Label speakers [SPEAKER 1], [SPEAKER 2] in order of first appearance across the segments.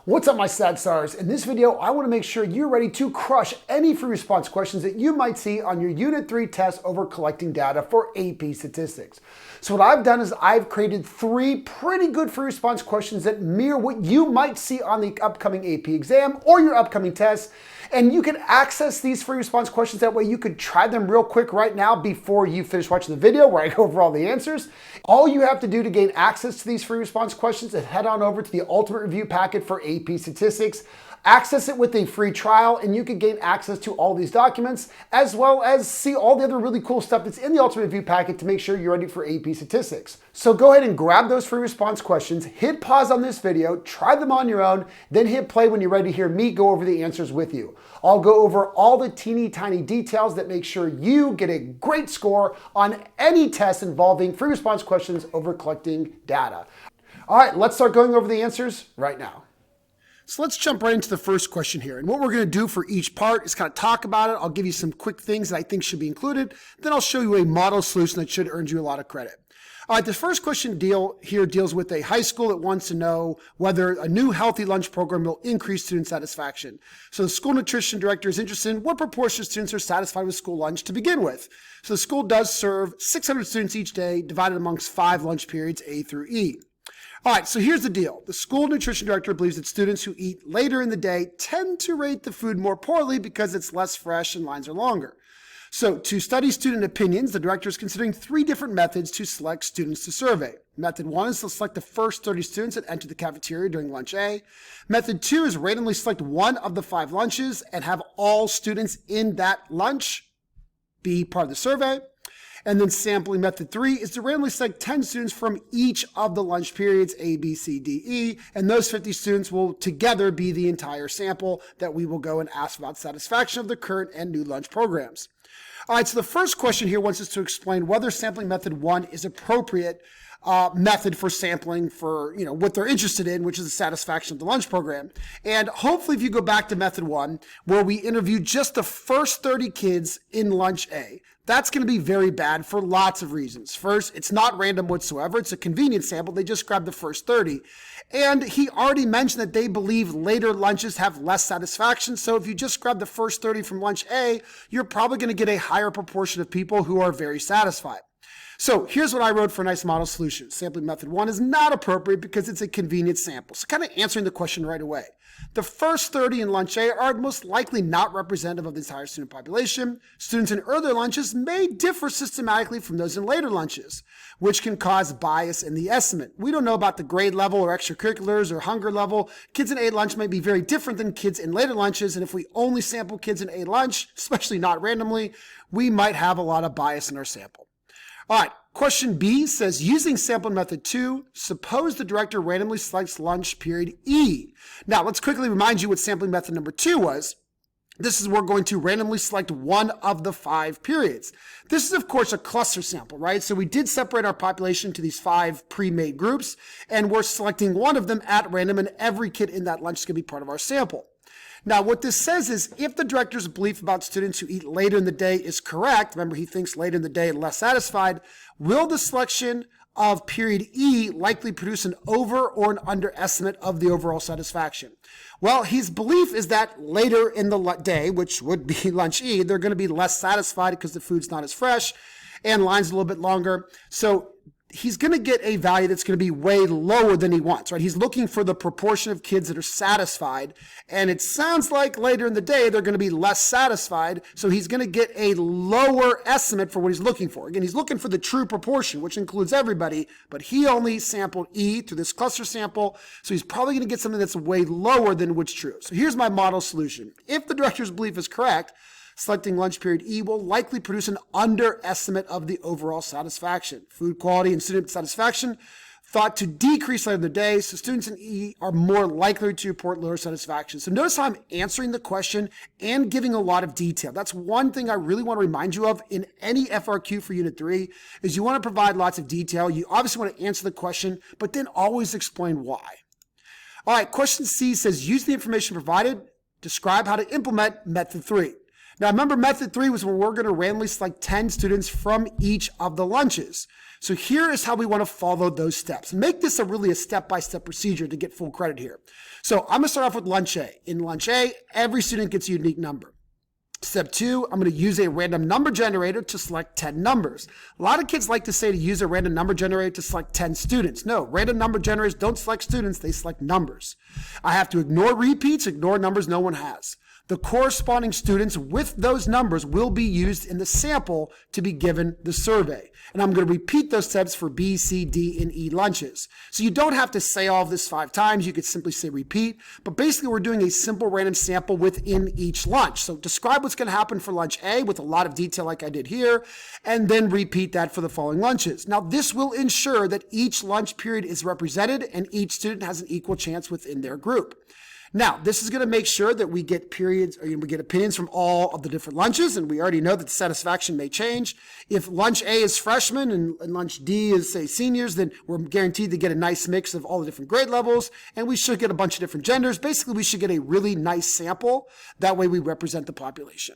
[SPEAKER 1] What's up, my sad stars? In this video, I want to make sure you're ready to crush any free response questions that you might see on your Unit 3 test over collecting data for AP statistics. So what I've done is I've created 3 pretty good free response questions that mirror what you might see on the upcoming AP exam or your upcoming test. And you can access these free response questions. That way you could try them real quick right now before you finish watching the video where I go over all the answers. All you have to do to gain access to these free response questions is head on over to the Ultimate Review Packet for AP Statistics. Access it with a free trial and you can gain access to all these documents as well as see all the other really cool stuff that's in the Ultimate Review Packet to make sure you're ready for AP Statistics. So go ahead and grab those free response questions, hit pause on this video, try them on your own, then hit play when you're ready to hear me go over the answers with you. I'll go over all the teeny tiny details that make sure you get a great score on any test involving free response questions over collecting data. All right, let's start going over the answers right now. So let's jump right into the first question here. And what we're going to do for each part is kind of talk about it. I'll give you some quick things that I think should be included. Then I'll show you a model solution that should earn you a lot of credit. All right, the first question deals with a high school that wants to know whether a new healthy lunch program will increase student satisfaction. So the school nutrition director is interested in what proportion of students are satisfied with school lunch to begin with. So the school does serve 600 students each day, divided amongst 5 lunch periods, A through E. All right, so here's the deal. The school nutrition director believes that students who eat later in the day tend to rate the food more poorly because it's less fresh and lines are longer. So to study student opinions, the director is considering 3 different methods to select students to survey. Method 1 is to select the first 30 students that enter the cafeteria during lunch A. Method 2 is randomly select one of the 5 lunches and have all students in that lunch be part of the survey. And then sampling method 3 is to randomly select 10 students from each of the lunch periods, A, B, C, D, E, and those 50 students will together be the entire sample that we will go and ask about satisfaction of the current and new lunch programs. All right, so the first question here wants us to explain whether sampling method 1 is appropriate method for sampling for what they're interested in, which is the satisfaction of the lunch program. And hopefully if you go back to method 1, where we interview just the first 30 kids in lunch A, that's going to be very bad for lots of reasons. First, it's not random whatsoever. It's a convenient sample. They just grabbed the first 30. And he already mentioned that they believe later lunches have less satisfaction. So if you just grab the first 30 from lunch A, you're probably going to get a higher proportion of people who are very satisfied. So here's what I wrote for a nice model solution. Sampling method 1 is not appropriate because it's a convenient sample. So kind of answering the question right away. The first 30 in lunch A are most likely not representative of the entire student population. Students in earlier lunches may differ systematically from those in later lunches, which can cause bias in the estimate. We don't know about the grade level or extracurriculars or hunger level. Kids in A lunch may be very different than kids in later lunches, and if we only sample kids in A lunch, especially not randomly, we might have a lot of bias in our sample. All right, question B says, using sampling method 2, suppose the director randomly selects lunch period E. Now, let's quickly remind you what sampling method number 2 was. This is we're going to randomly select one of the 5 periods. This is, of course, a cluster sample, right? So we did separate our population into these 5 pre-made groups, and we're selecting one of them at random, and every kid in that lunch is going to be part of our sample. Now, what this says is if the director's belief about students who eat later in the day is correct, remember he thinks later in the day less satisfied, will the selection of period E likely produce an over or an underestimate of the overall satisfaction? Well, his belief is that later in the day, which would be lunch E, they're going to be less satisfied because the food's not as fresh and lines a little bit longer. So he's going to get a value that's going to be way lower than he wants, right? He's looking for the proportion of kids that are satisfied, and it sounds like later in the day they're going to be less satisfied, so he's going to get a lower estimate for what he's looking for. Again, he's looking for the true proportion, which includes everybody, but he only sampled E through this cluster sample, so he's probably going to get something that's way lower than what's true. So here's my model solution. If the director's belief is correct, selecting lunch period E will likely produce an underestimate of the overall satisfaction. Food quality and student satisfaction thought to decrease later in the day, so students in E are more likely to report lower satisfaction. So notice how I'm answering the question and giving a lot of detail. That's one thing I really want to remind you of in any FRQ for Unit 3, is you want to provide lots of detail. You obviously want to answer the question, but then always explain why. All right, question C says, use the information provided, describe how to implement method 3. Now remember, method 3 was where we're going to randomly select 10 students from each of the lunches. So here is how we want to follow those steps. Make this really a step-by-step procedure to get full credit here. So I'm going to start off with lunch A. In lunch A, every student gets a unique number. Step 2, I'm going to use a random number generator to select 10 numbers. A lot of kids like to say to use a random number generator to select 10 students. No, random number generators don't select students, they select numbers. I have to ignore repeats, ignore numbers no one has. The corresponding students with those numbers will be used in the sample to be given the survey. And I'm going to repeat those steps for B, C, D, and E lunches. So you don't have to say all of this 5 times. You could simply say repeat. But basically, we're doing a simple random sample within each lunch. So describe what's going to happen for lunch A with a lot of detail like I did here, and then repeat that for the following lunches. Now, this will ensure that each lunch period is represented and each student has an equal chance within their group. Now, this is going to make sure that we get periods, or we get opinions from all of the different lunches, and we already know that the satisfaction may change. If lunch A is freshmen and lunch D is, say, seniors, then we're guaranteed to get a nice mix of all the different grade levels, and we should get a bunch of different genders. Basically, we should get a really nice sample. That way we represent the population.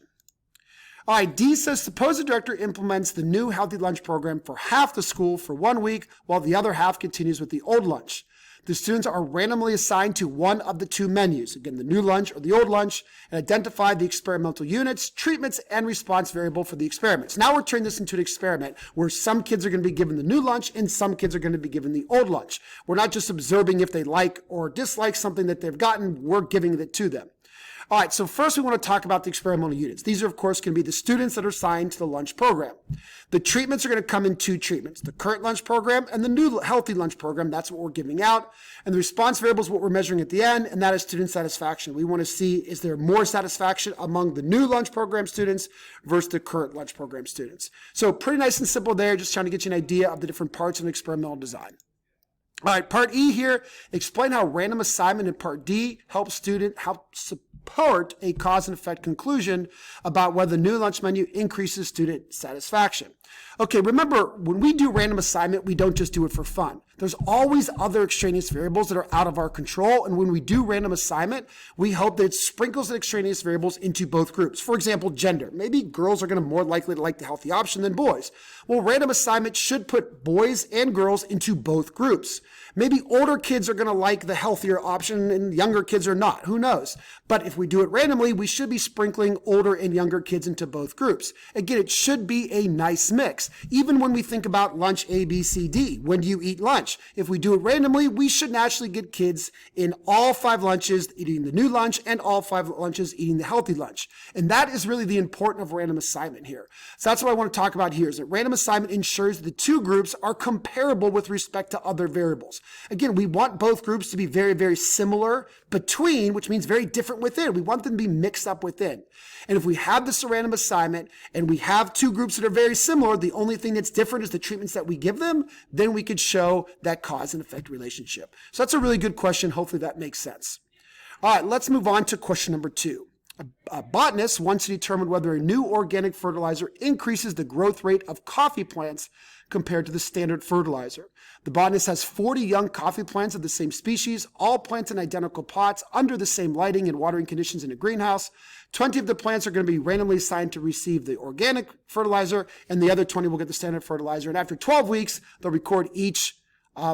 [SPEAKER 1] All right, D says, suppose the director implements the new healthy lunch program for half the school for 1 week, while the other half continues with the old lunch. The students are randomly assigned to one of the 2 menus, again, the new lunch or the old lunch, and identify the experimental units, treatments, and response variable for the experiments. Now we're turning this into an experiment where some kids are going to be given the new lunch and some kids are going to be given the old lunch. We're not just observing if they like or dislike something that they've gotten, we're giving it to them. All right, so first we want to talk about the experimental units. These are, of course, going to be the students that are assigned to the lunch program. The treatments are going to come in 2 treatments, the current lunch program and the new healthy lunch program. That's what we're giving out. And the response variable is what we're measuring at the end, and that is student satisfaction. We want to see, is there more satisfaction among the new lunch program students versus the current lunch program students? So pretty nice and simple there, just trying to get you an idea of the different parts of an experimental design. All right, part E here, explain how random assignment in part D helps support a cause and effect conclusion about whether the new lunch menu increases student satisfaction. Okay, remember, when we do random assignment, we don't just do it for fun. There's always other extraneous variables that are out of our control, and when we do random assignment, we hope that it sprinkles the extraneous variables into both groups. For example, gender. Maybe girls are going to more likely to like the healthy option than boys. Well, random assignment should put boys and girls into both groups. Maybe older kids are going to like the healthier option and younger kids are not. Who knows? But if we do it randomly, we should be sprinkling older and younger kids into both groups. Again, it should be a nice mix. Even when we think about lunch A, B, C, D, when do you eat lunch? If we do it randomly, we should naturally get kids in all 5 lunches eating the new lunch and all 5 lunches eating the healthy lunch. And that is really the importance of random assignment here. So that's what I want to talk about here, is that random assignment ensures the 2 groups are comparable with respect to other variables. Again, we want both groups to be very, very similar between, which means very different within. We want them to be mixed up within. And if we have this random assignment and we have 2 groups that are very similar, the only thing that's different is the treatments that we give them, then we could show that cause and effect relationship. So that's a really good question. Hopefully that makes sense. All right, let's move on to question number 2. A botanist wants to determine whether a new organic fertilizer increases the growth rate of coffee plants compared to the standard fertilizer. The botanist has 40 young coffee plants of the same species, all planted in identical pots under the same lighting and watering conditions in a greenhouse. 20 of the plants are going to be randomly assigned to receive the organic fertilizer, and the other 20 will get the standard fertilizer. And after 12 weeks, they'll record each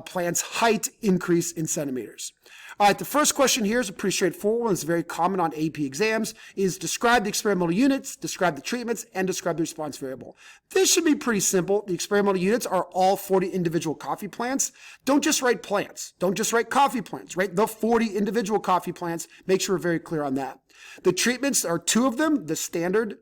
[SPEAKER 1] plant's height increase in centimeters. All right, the first question here is a pretty straightforward one. It's very common on AP exams, is describe the experimental units, describe the treatments, and describe the response variable. This should be pretty simple. The experimental units are all 40 individual coffee plants. Don't just write plants. Don't just write coffee plants. Write the 40 individual coffee plants. Make sure we're very clear on that. The treatments are 2 of them, the standard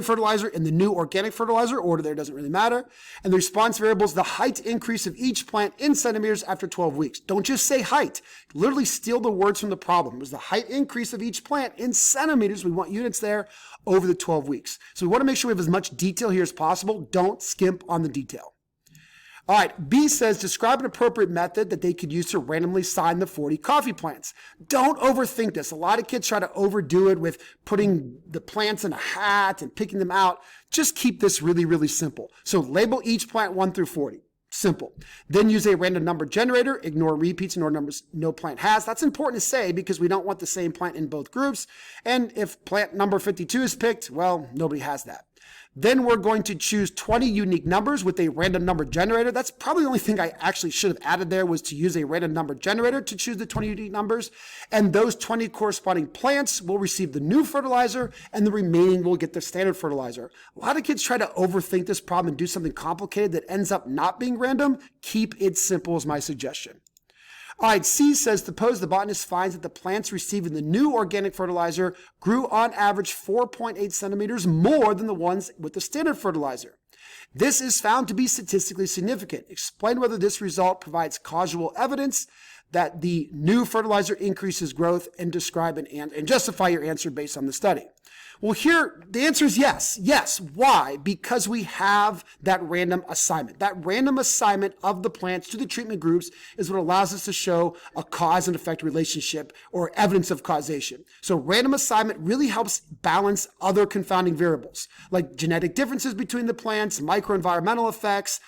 [SPEAKER 1] fertilizer and the new organic fertilizer. Order there doesn't really matter. And the response variable is the height increase of each plant in centimeters after 12 weeks. Don't just say height. Literally steal the words from the problem. It was the height increase of each plant in centimeters. We want units there over the 12 weeks. So we want to make sure we have as much detail here as possible. Don't skimp on the detail. All right, B says, describe an appropriate method that they could use to randomly assign the 40 coffee plants. Don't overthink this. A lot of kids try to overdo it with putting the plants in a hat and picking them out. Just keep this really, really simple. So label each plant 1 through 40. Simple. Then use a random number generator, ignore repeats and or numbers no plant has. That's important to say because we don't want the same plant in both groups. And if plant number 52 is picked, well, nobody has that. Then we're going to choose 20 unique numbers with a random number generator. That's probably the only thing I actually should have added there was to use a random number generator to choose the 20 unique numbers. And those 20 corresponding plants will receive the new fertilizer and the remaining will get the standard fertilizer. A lot of kids try to overthink this problem and do something complicated that ends up not being random. Keep it simple is my suggestion. All right, C says, suppose the botanist finds that the plants receiving the new organic fertilizer grew on average 4.8 centimeters more than the ones with the standard fertilizer. This is found to be statistically significant. Explain whether this result provides causal evidence that the new fertilizer increases growth and describe and justify your answer based on the study. Well, here, the answer is yes. Yes. Why? Because we have that random assignment. That random assignment of the plants to the treatment groups is what allows us to show a cause and effect relationship or evidence of causation. So random assignment really helps balance other confounding variables, like genetic differences between the plants, microenvironmental effects,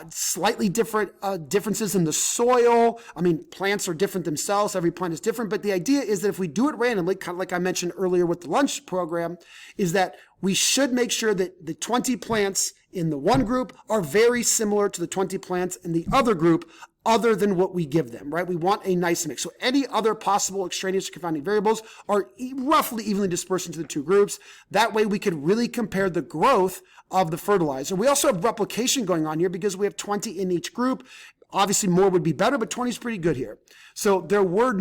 [SPEAKER 1] slightly different differences in the soil. I mean, plants are different themselves. Every plant is different. But the idea is that if we do it randomly, kind of like I mentioned earlier with the lunch program, is that we should make sure that the 20 plants in the one group are very similar to the 20 plants in the other group, other than what we give them, right? We want a nice mix. So any other possible extraneous or confounding variables are roughly evenly dispersed into the two groups. That way we could really compare the growth of the fertilizer. We also have replication going on here because we have 20 in each group. Obviously, more would be better, but 20 is pretty good here. So there were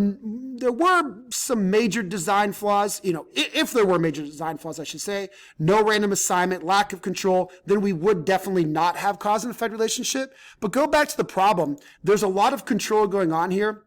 [SPEAKER 1] some major design flaws. If there were major design flaws, I should say, no random assignment, lack of control, then we would definitely not have cause and effect relationship. But go back to the problem. There's a lot of control going on here.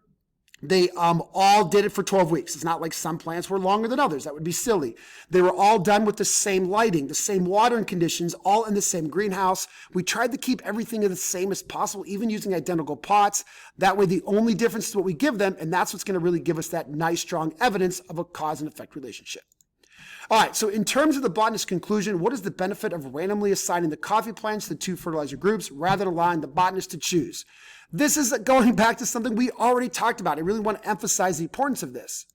[SPEAKER 1] They all did it for 12 weeks. It's not like some plants were longer than others. That would be silly. They were all done with the same lighting, the same watering conditions, all in the same greenhouse. We tried to keep everything the same as possible, even using identical pots. That way, the only difference is what we give them, and that's what's going to really give us that nice, strong evidence of a cause and effect relationship. All right, so in terms of the botanist's conclusion, what is the benefit of randomly assigning the coffee plants to the two fertilizer groups rather than allowing the botanist to choose? This is going back to something we already talked about. I really want to emphasize the importance of this.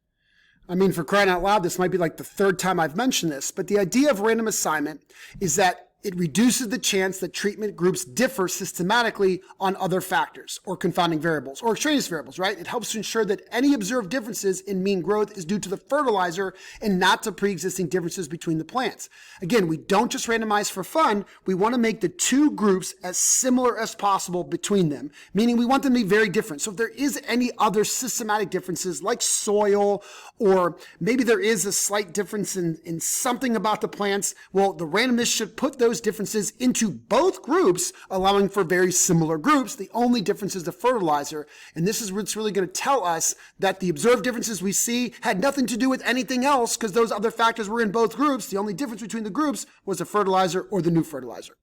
[SPEAKER 1] I mean, for crying out loud, this might be like the third time I've mentioned this, but the idea of random assignment is that it reduces the chance that treatment groups differ systematically on other factors or confounding variables or extraneous variables, right? It helps to ensure that any observed differences in mean growth is due to the fertilizer and not to pre-existing differences between the plants. Again, we don't just randomize for fun. We want to make the two groups as similar as possible between them, meaning we want them to be very different. So if there is any other systematic differences like soil, or maybe there is a slight difference in something about the plants, well, the randomness should put those differences into both groups, allowing for very similar groups. The only difference is the fertilizer. And this is what's really going to tell us that the observed differences we see had nothing to do with anything else because those other factors were in both groups. The only difference between the groups was the fertilizer or the new fertilizer.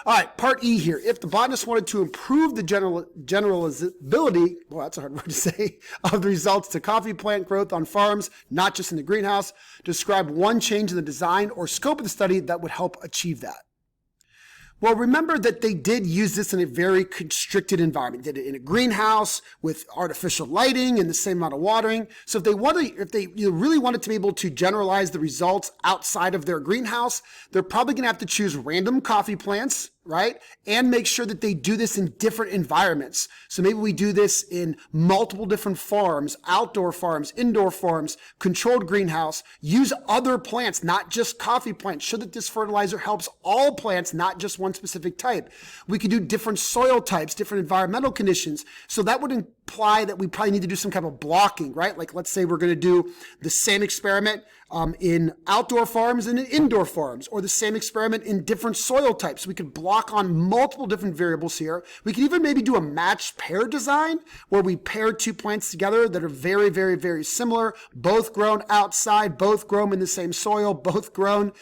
[SPEAKER 1] All right, part E here. If the botanist wanted to improve the generalizability, well, that's a hard word to say, of the results to coffee plant growth on farms, not just in the greenhouse, describe one change in the design or scope of the study that would help achieve that. Well, remember that they did use this in a very constricted environment. They did it in a greenhouse with artificial lighting and the same amount of watering. So if they really wanted to be able to generalize the results outside of their greenhouse, they're probably going to have to choose random coffee plants, right? And make sure that they do this in different environments. So maybe we do this in multiple different farms, outdoor farms, indoor farms, controlled greenhouse, use other plants, not just coffee plants, so that this fertilizer helps all plants, not just one specific type. We could do different soil types, different environmental conditions. So that would imply that we probably need to do some kind of blocking, right? Like let's say we're going to do the same experiment in outdoor farms and in indoor farms, or the same experiment in different soil types. We could block on multiple different variables here. We could even maybe do a matched pair design where we pair two plants together that are very, very, very similar, both grown outside, both grown in the same soil, both grown,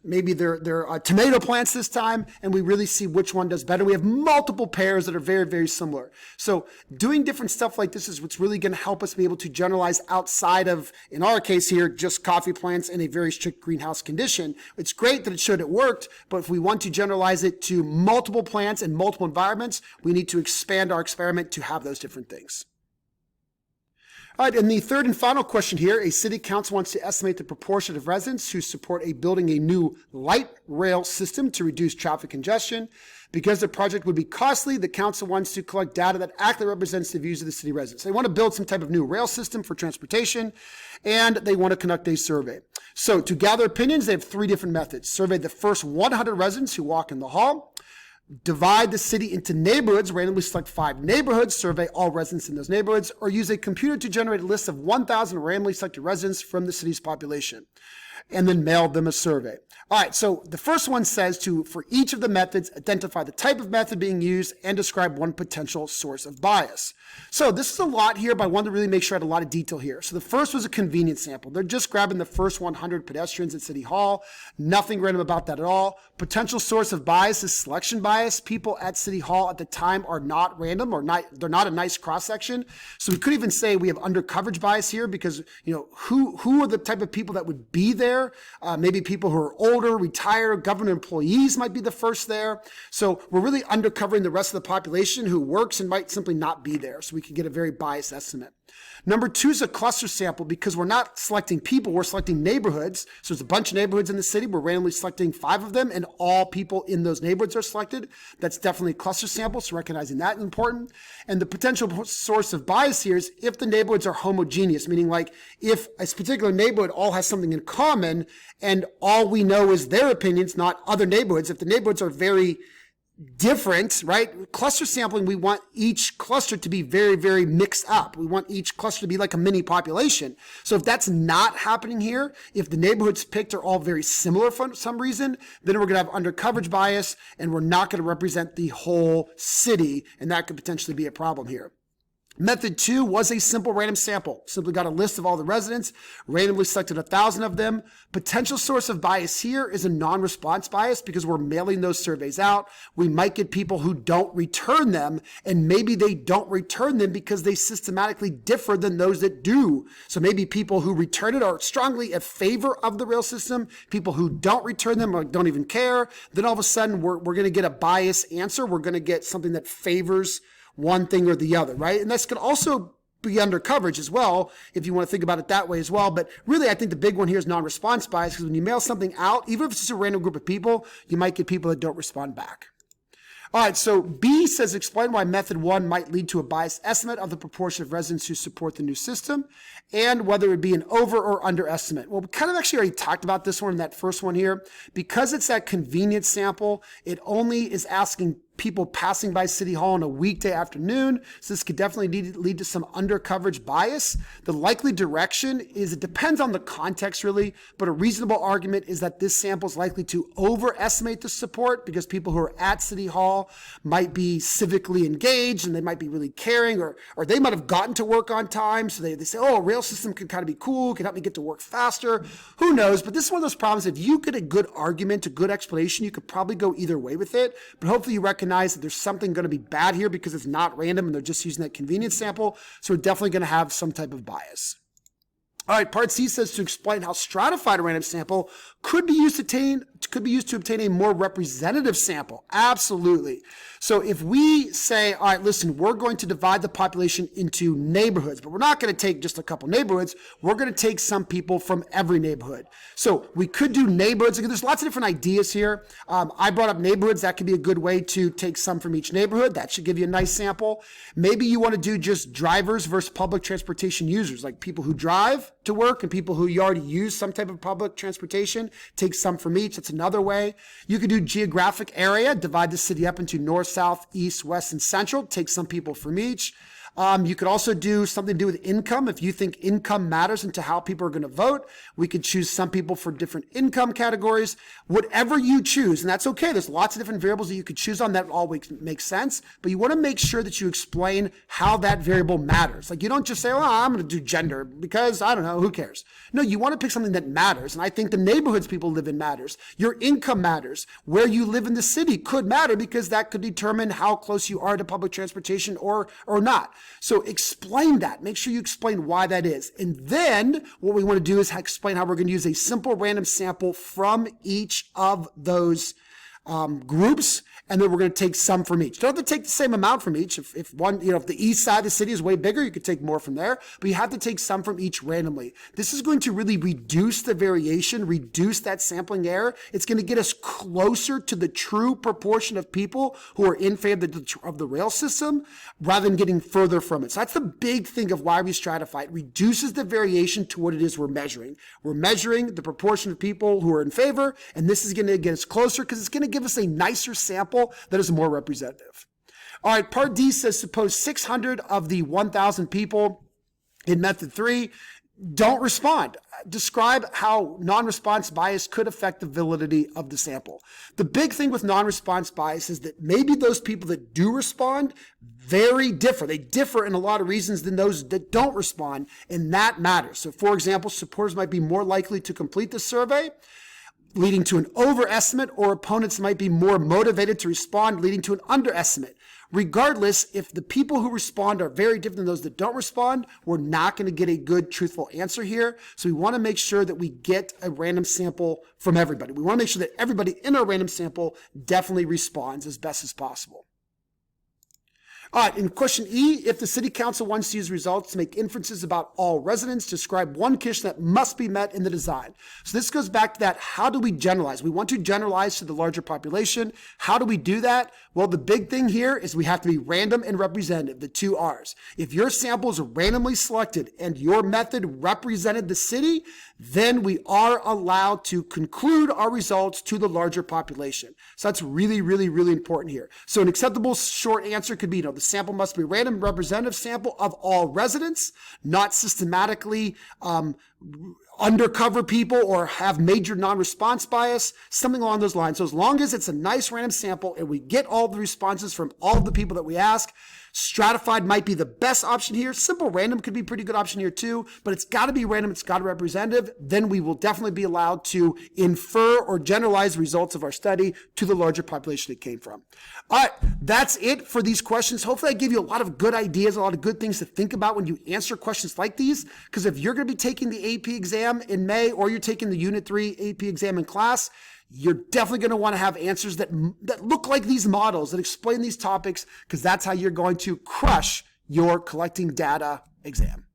[SPEAKER 1] maybe they're tomato plants this time, and we really see which one does better. We have multiple pairs that are very, very similar. So doing different stuff like this is what's really going to help us be able to generalize outside of, in our case here, just coffee plants in a very strict greenhouse condition. It's great that it showed it worked, but if we want to generalize it to multiple plants and multiple environments, we need to expand our experiment to have those different things. All right, and the third and final question here, a city council wants to estimate the proportion of residents who support building a new light rail system to reduce traffic congestion. Because the project would be costly, the council wants to collect data that accurately represents the views of the city residents. They want to build some type of new rail system for transportation, and they want to conduct a survey. So to gather opinions, they have 3 different methods. Survey the first 100 residents who walk in the hall. Divide the city into neighborhoods, randomly select 5 neighborhoods, survey all residents in those neighborhoods, or use a computer to generate a list of 1,000 randomly selected residents from the city's population, and then mail them a survey. All right, so the first one says for each of the methods, identify the type of method being used and describe one potential source of bias. So this is a lot here, but I wanted to really make sure I had a lot of detail here. So the first was a convenience sample. They're just grabbing the first 100 pedestrians at City Hall. Nothing random about that at all. Potential source of bias is selection bias. People at City Hall at the time are not random, or they're not a nice cross-section. So we could even say we have undercoverage bias here because, who are the type of people that would be there? Maybe people who are older, retired, government employees might be the first there. So we're really undercovering the rest of the population who works and might simply not be there. So we can get a very biased estimate. Number 2 is a cluster sample because we're not selecting people, we're selecting neighborhoods. So there's a bunch of neighborhoods in the city. We're randomly selecting 5 of them and all people in those neighborhoods are selected. That's definitely a cluster sample, so recognizing that is important. And the potential source of bias here is if the neighborhoods are homogeneous, meaning like if a particular neighborhood all has something in common and all we know is their opinions, not other neighborhoods. If the neighborhoods are very different, right? Cluster sampling, we want each cluster to be very, very mixed up. We want each cluster to be like a mini population. So if that's not happening here, if the neighborhoods picked are all very similar for some reason, then we're going to have undercoverage bias and we're not going to represent the whole city, and that could potentially be a problem here. Method 2 was a simple random sample. Simply got a list of all the residents, randomly selected 1,000 of them. Potential source of bias here is a non-response bias because we're mailing those surveys out. We might get people who don't return them, and maybe they don't return them because they systematically differ than those that do. So maybe people who return it are strongly in favor of the rail system. People who don't return them or don't even care. Then all of a sudden, we're going to get a biased answer. We're going to get something that favors one thing or the other, right? And this could also be under coverage as well, if you want to think about it that way as well. But really, I think the big one here is non-response bias, because when you mail something out, even if it's just a random group of people, you might get people that don't respond back. All right, so B says, explain why method 1 might lead to a biased estimate of the proportion of residents who support the new system and whether it would be an over or underestimate. Well, we kind of actually already talked about this one in that first one here. Because it's that convenience sample, it only is asking people passing by City Hall on a weekday afternoon. So this could definitely lead to some undercoverage bias. The likely direction is it depends on the context really, but a reasonable argument is that this sample is likely to overestimate the support because people who are at City Hall might be civically engaged and they might be really caring, or they might have gotten to work on time. So they say, oh, a rail system could kind of be cool, can help me get to work faster. Who knows? But this is one of those problems. If you get a good argument, a good explanation, you could probably go either way with it. But hopefully you recognize that there's something going to be bad here because it's not random and they're just using that convenience sample. So we're definitely going to have some type of bias. All right, part C says to explain how stratified a random sample could be used to obtain a more representative sample. Absolutely. So if we say, all right, listen, we're going to divide the population into neighborhoods, but we're not going to take just a couple neighborhoods. We're going to take some people from every neighborhood. So we could do neighborhoods. Again, there's lots of different ideas here. I brought up neighborhoods. That could be a good way to take some from each neighborhood. That should give you a nice sample. Maybe you want to do just drivers versus public transportation users, like people who drive to work and people who already use some type of public transportation. Take some from each. That's another way. You could do geographic area, divide the city up into north, south, east, west, and central. Take some people from each. You could also do something to do with income. If you think income matters into how people are going to vote, we could choose some people for different income categories. Whatever you choose, and that's okay. There's lots of different variables that you could choose on that all makes sense, but you want to make sure that you explain how that variable matters. Like you don't just say, oh, I'm going to do gender because I don't know, who cares? No, you want to pick something that matters. And I think the neighborhoods people live in matters. Your income matters. Where you live in the city could matter because that could determine how close you are to public transportation or not. So explain that. Make sure you explain why that is. And then what we want to do is explain how we're going to use a simple random sample from each of those groups, and then we're going to take some from each. Don't have to take the same amount from each. If one, if the east side of the city is way bigger, you could take more from there, but you have to take some from each randomly. This is going to really reduce the variation, reduce that sampling error. It's going to get us closer to the true proportion of people who are in favor of the rail system rather than getting further from it. So that's the big thing of why we stratify. It reduces the variation to what it is we're measuring. We're measuring the proportion of people who are in favor, and this is going to get us closer because it's going to give us a nicer sample that is more representative. All right, part D says suppose 600 of the 1,000 people in method 3 don't respond. Describe how non-response bias could affect the validity of the sample. The big thing with non-response bias is that maybe those people that do respond differ. They differ in a lot of reasons than those that don't respond, and that matters. So for example, supporters might be more likely to complete the survey, leading to an overestimate, or opponents might be more motivated to respond, leading to an underestimate. Regardless, if the people who respond are very different than those that don't respond, we're not going to get a good, truthful answer here. So we want to make sure that we get a random sample from everybody. We want to make sure that everybody in our random sample definitely responds as best as possible. All right, in question E, if the city council wants to use results to make inferences about all residents, describe one condition that must be met in the design. So this goes back to that, how do we generalize? We want to generalize to the larger population. How do we do that? Well, the big thing here is we have to be random and representative, the two R's. If your sample is randomly selected and your method represented the city, then we are allowed to conclude our results to the larger population. So that's really, really, really important here. So an acceptable short answer could be, the sample must be a random representative sample of all residents, not systematically undercover people or have major non-response bias, something along those lines. So as long as it's a nice random sample and we get all the responses from all of the people that we ask, stratified might be the best option here. Simple random could be a pretty good option here too, but it's got to be random. It's got to be representative. Then we will definitely be allowed to infer or generalize the results of our study to the larger population it came from. All right, that's it for these questions. Hopefully I give you a lot of good ideas, a lot of good things to think about when you answer questions like these, because if you're going to be taking the AP exam in May or you're taking the Unit 3 AP exam in class, you're definitely going to want to have answers that look like these models, that explain these topics, because that's how you're going to crush your collecting data exam.